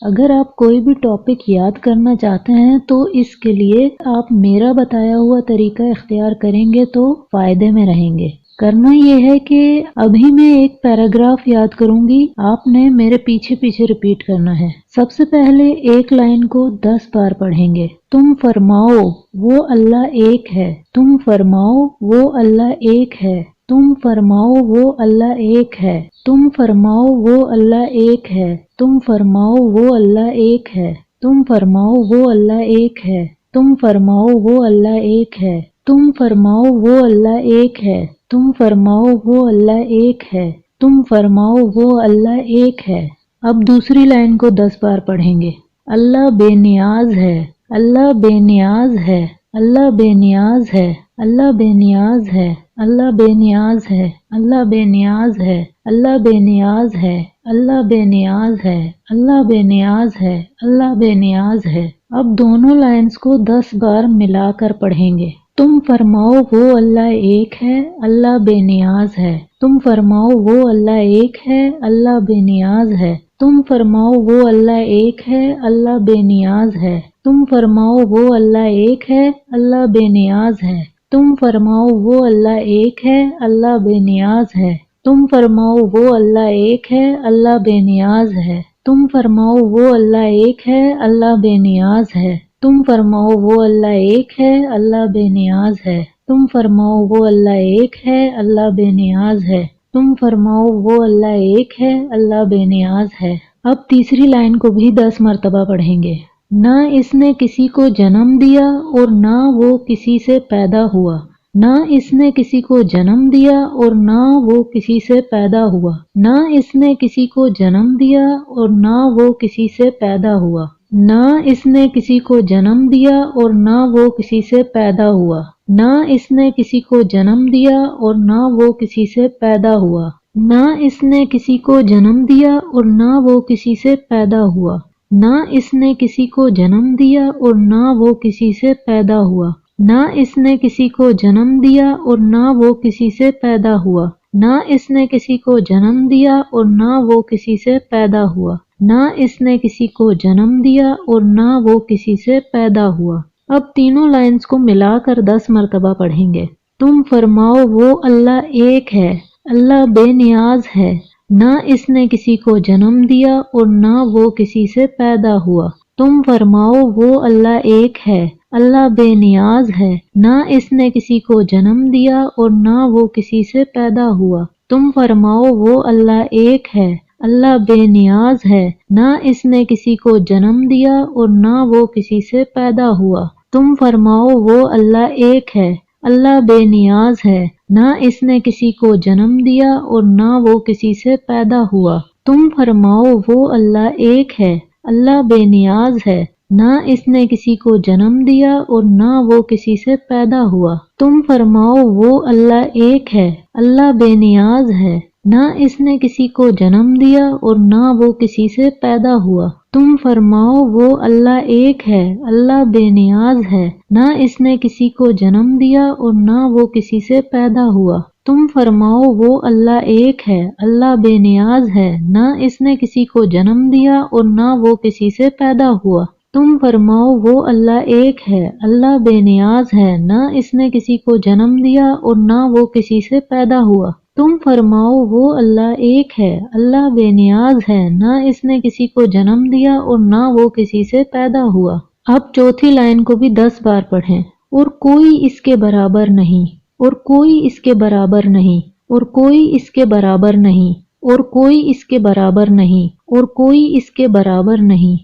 اگر آپ کوئی بھی ٹاپک یاد کرنا چاہتے ہیں تو اس کے لیے آپ میرا بتایا ہوا طریقہ اختیار کریں گے تو فائدے میں رہیں گے۔ کرنا یہ ہے کہ ابھی میں ایک پیراگراف یاد کروں گی، آپ نے میرے پیچھے پیچھے ریپیٹ کرنا ہے۔ سب سے پہلے ایک لائن کو 10 بار پڑھیں گے۔ تم فرماؤ وہ اللہ ایک ہے، تم فرماؤ وہ اللہ ایک ہے، تم فرماؤ وہ اللہ ایک ہے، تم فرماؤ وہ اللہ ایک ہے، تم فرماؤ وہ اللہ ایک ہے، تم فرماؤ وہ اللہ ایک ہے، تم فرماؤ وہ اللہ ایک ہے، تم فرماؤ وہ اللہ ایک ہے، تم فرماؤ وہ اللہ ایک ہے، تم فرماؤ وہ اللہ ایک ہے۔ اب دوسری لائن کو 10 بار پڑھیں گے۔ اللہ بے نیاز ہے، اللہ بے نیاز ہے، اللہ بے نیاز ہے، اللہ بے نیاز ہے، اللہ بے نیاز ہے، اللہ بے نیاز ہے، اللہ بے نیاز ہے، اللہ بے نیاز ہے، اللہ بے نیاز ہے، اللہ بے نیاز ہے۔ اب دونوں لائنز کو 10 بار ملا کر پڑھیں گے۔ تم فرماؤ وہ اللہ ایک ہے، اللہ بے نیاز ہے، تم فرماؤ وہ اللہ ایک ہے، اللہ بے نیاز ہے، تم فرماؤ وہ اللہ ایک ہے، اللہ بے نیاز ہے، تم فرماؤ وہ اللہ ایک ہے، اللہ بے نیاز ہے، تم فرماؤ وہ اللہ ایک ہے، اللہ بے نیاز ہے، تم فرماؤ وہ اللہ ایک ہے، اللہ بے نیاز ہے، تم فرماؤ وہ اللہ ایک ہے، اللہ بے نیاز ہے، تم فرماؤ وہ اللہ ایک ہے، اللہ بے نیاز ہے، تم فرماؤ وہ اللہ ایک ہے، اللہ بے نیاز ہے، تم فرماؤ وہ اللہ ایک ہے، اللہ بے نیاز ہے۔ اب تیسری لائن کو بھی 10 مرتبہ پڑھیں گے۔ نہ اس نے کسی کو جنم دیا اور نہ وہ کسی سے پیدا ہوا، نہ اس نے کسی کو جنم دیا اور نہ وہ کسی سے پیدا ہوا، نہ اس نے کسی کو جنم دیا اور نہ وہ کسی سے پیدا ہوا، نہ اس نے کسی کو جنم دیا اور نہ وہ کسی سے پیدا ہوا، نہ اس نے کسی کو جنم دیا اور نہ وہ کسی سے پیدا ہوا، نہ اس نے کسی کو جنم دیا اور نہ وہ کسی سے پیدا ہوا، نہ اس نے کسی کو جنم دیا اور نہ وہ کسی سے پیدا ہوا، نہ اس نے کسی کو جنم دیا اور نہ وہ کسی سے پیدا ہوا، نہ اس نے کسی کو جنم دیا اور نہ وہ کسی سے پیدا ہوا، نہ اس نے کسی کو جنم دیا اور نہ وہ کسی سے پیدا ہوا۔ اب تینوں لائنز کو ملا کر 10 مرتبہ پڑھیں گے۔ تم فرماؤ وہ اللہ ایک ہے، اللہ بے نیاز ہے، نہ اس نے کسی کو جنم دیا اور نہ وہ کسی سے پیدا ہوا، تم فرماؤ وہ اللہ ایک ہے، اللہ بے نیاز ہے، نہ اس نے کسی کو جنم دیا اور نہ وہ کسی سے پیدا ہوا، تم فرماؤ وہ اللہ ایک ہے، اللہ بے نیاز ہے، نہ اس نے کسی کو جنم دیا اور نہ وہ کسی سے پیدا ہوا، تم فرماؤ وہ اللہ ایک ہے، اللہ بے نیاز ہے، نہ اس نے کسی کو جنم دیا اور نہ وہ کسی سے پیدا ہوا، تم فرماؤ وہ اللہ ایک ہے، اللہ بے نیاز ہے، نہ اس نے کسی کو جنم دیا اور نہ وہ کسی سے پیدا ہوا، تم فرماؤ وہ اللہ ایک ہے، اللہ بے نیاز ہے، نہ اس نے کسی کو جنم دیا اور نہ وہ کسی سے پیدا ہوا، تم فرماؤ وہ اللہ ایک ہے، اللہ بے نیاز ہے، نہ اس نے کسی کو جنم دیا اور نہ وہ کسی سے پیدا ہوا، تم فرماؤ وہ اللہ ایک ہے، اللہ بے نیاز ہے، نہ اس نے کسی کو جنم دیا اور نہ وہ کسی سے پیدا ہوا، تم فرماؤ وہ اللہ ایک ہے، اللہ بے نیاز ہے، نہ اس نے کسی کو جنم دیا اور نہ وہ کسی سے پیدا ہوا، تم فرماؤ وہ اللہ ایک ہے، اللہ بے نیاز ہے، نہ اس نے کسی کو جنم دیا اور نہ وہ کسی سے پیدا ہوا۔ اب چوتھی لائن کو بھی 10 بار پڑھیں۔ اور کوئی اس کے برابر نہیں، اور کوئی اس کے برابر نہیں، اور کوئی اس کے برابر نہیں، اور کوئی اس کے برابر نہیں،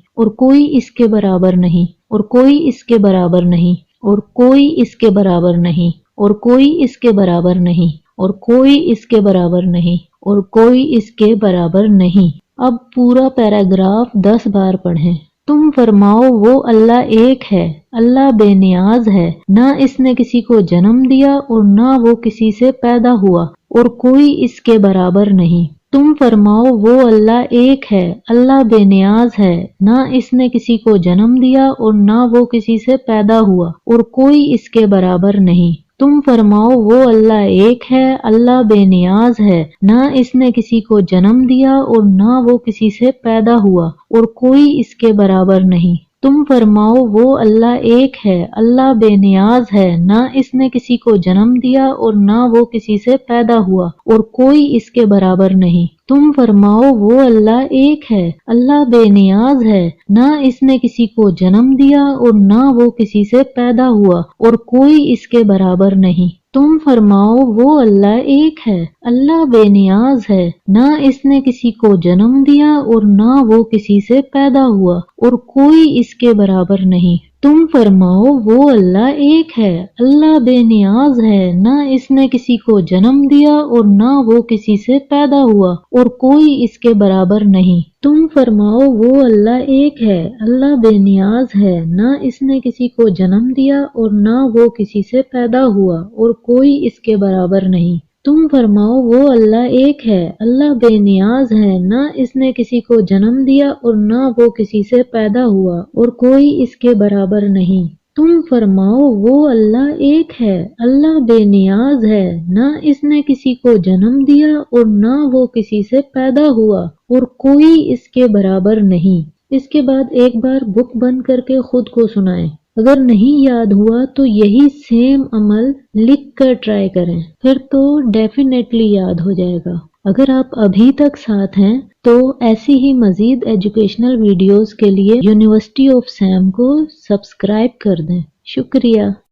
اور کوئی اس کے برابر نہیں، اور کوئی اس کے برابر نہیں، اور کوئی اس کے برابر نہیں، اور کوئی اس کے برابر نہیں، اور کوئی اس کے برابر نہیں، اور کوئی اس کے برابر نہیں، اور کوئی اس کے برابر نہیں۔ اب پورا پیراگراف 10 بار پڑھیں۔ تم فرماؤ وہ اللہ ایک ہے، اللہ بے نیاز ہے، نہ اس نے کسی کو جنم دیا اور نہ وہ کسی سے پیدا ہوا، اور کوئی اس کے برابر نہیں۔ تم فرماؤ وہ اللہ ایک ہے، اللہ بے نیاز ہے، نہ اس نے کسی کو جنم دیا اور نہ وہ کسی سے پیدا ہوا، اور کوئی اس کے برابر نہیں۔ تم فرماؤ وہ اللہ ایک ہے، اللہ بے نیاز ہے، نہ اس نے کسی کو جنم دیا اور نہ وہ کسی سے پیدا ہوا اور کوئی اس کے برابر نہیں۔ تم فرماؤ وہ اللہ ایک ہے، اللہ بے نیاز ہے، نہ اس نے کسی کو جنم دیا اور نہ وہ کسی سے پیدا ہوا اور کوئی اس کے برابر نہیں۔ تم فرماؤ وہ اللہ ایک ہے، اللہ بے نیاز ہے، نہ اس نے کسی کو جنم دیا اور نہ وہ کسی سے پیدا ہوا اور کوئی اس کے برابر نہیں۔ تم فرماؤ وہ اللہ ایک ہے، اللہ بے نیاز ہے، نہ اس نے کسی کو جنم دیا اور نہ وہ کسی سے پیدا ہوا اور کوئی اس کے برابر نہیں۔ تم فرماؤ وہ اللہ ایک ہے، اللہ بے نیاز ہے، نہ اس نے کسی کو جنم دیا اور نہ وہ کسی سے پیدا ہوا اور کوئی اس کے برابر نہیں۔ تم فرماؤ وہ اللہ ایک ہے، اللہ بے نیاز ہے، نہ اس نے کسی کو جنم دیا اور نہ وہ کسی سے پیدا ہوا اور کوئی اس کے برابر نہیں۔ تم فرماؤ وہ اللہ ایک ہے، اللہ بے نیاز ہے، نہ اس نے کسی کو جنم دیا اور نہ وہ کسی سے پیدا ہوا اور کوئی اس کے برابر نہیں۔ تم فرماؤ وہ اللہ ایک ہے، اللہ بے نیاز ہے، نہ اس نے کسی کو جنم دیا اور نہ وہ کسی سے پیدا ہوا اور کوئی اس کے برابر نہیں۔ اس کے بعد ایک بار بک بند کر کے خود کو سنائیں۔ اگر نہیں یاد ہوا تو یہی سیم عمل لکھ کر ٹرائی کریں، پھر تو ڈیفینیٹلی یاد ہو جائے گا۔ اگر آپ ابھی تک ساتھ ہیں تو ایسی ہی مزید ایجوکیشنل ویڈیوز کے لیے یونیورسٹی آف سیم کو سبسکرائب کر دیں۔ شکریہ۔